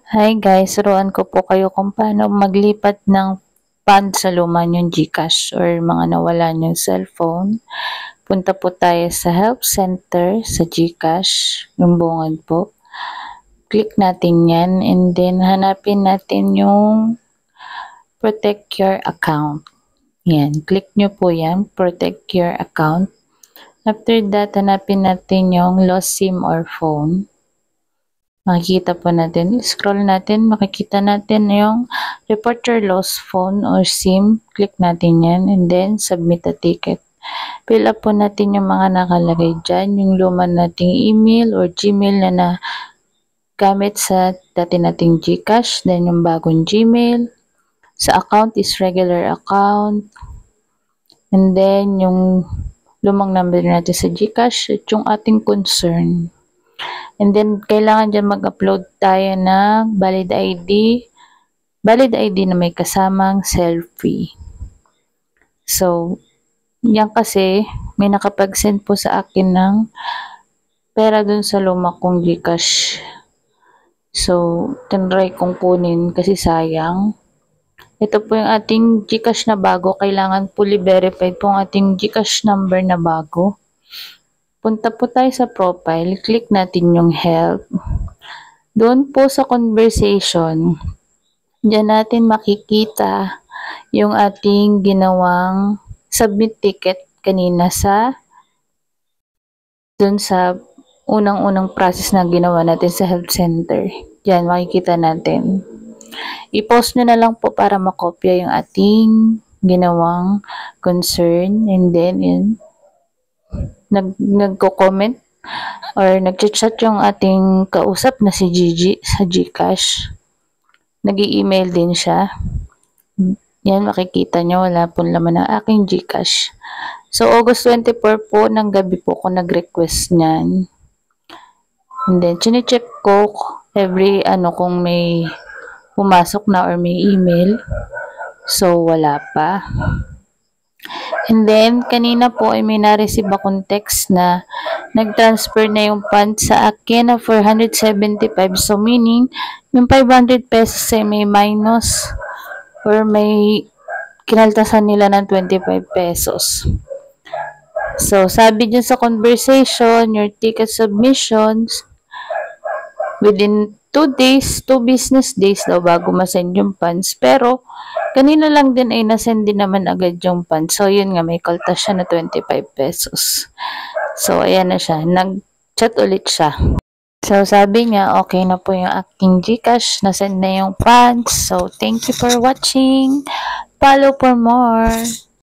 Hi guys, turuan ko po kayo kung paano maglipat ng funds sa luma niyong GCash or mga nawala niyong cellphone. Punta po tayo sa Help Center sa GCash, yung bungad po. Click natin yan and then hanapin natin yung Protect Your Account. Yan, click nyo po yan, Protect Your Account. After that, hanapin natin yung Lost SIM or Phone. Makikita po natin, scroll natin, makikita natin yung report your lost phone or SIM. Click natin yan and then submit a ticket. Fill up po natin yung mga nakalagay dyan, yung luma nating email or Gmail na gamit sa dati nating GCash, then yung bagong Gmail. Sa account is regular account. And then yung lumang number natin sa GCash at yung ating concern. And then, kailangan dyan mag-upload tayo ng valid ID. Valid ID na may kasamang selfie. So, yan kasi, may nakapag-send po sa akin ng pera dun sa luma kong GCash. So, tinry kong kunin kasi sayang. Ito po yung ating GCash na bago. Kailangan fully verified po ang ating GCash number na bago. Punta po tayo sa profile, click natin yung help. Doon po sa conversation, diyan natin makikita yung ating ginawang submit ticket kanina doon sa unang-unang process na ginawa natin sa help center. Diyan makikita natin. I-post nyo na lang po para makopya yung ating ginawang concern and then nagko-comment or nagchat-chat yung ating kausap na si Gigi sa GCash. Nag-i-email din siya. Yan, makikita nyo, wala pong laman ng aking GCash. So, August 24 po ng gabi po ko nag-request niyan. And then, chine-check ko every kung may pumasok na or may email. So, wala pa. And then, kanina po ay may na-receive akong text na nag-transfer na yung funds sa akin na 475. So, meaning, yung 500 pesos ay may minus or may kinaltasan nila ng 25 pesos. So, sabi dyan sa conversation, your ticket submissions, within 2 days, 2 business days daw bago ma-send yung funds. Pero, kanina lang din ay na-send din naman agad yung funds. So, yun nga, may kaltas siya na 25 pesos. So, ayan na siya. Nag-chat ulit siya. So, sabi niya, okay na po yung aking GCash. Na-send na yung funds. So, thank you for watching. Follow for more.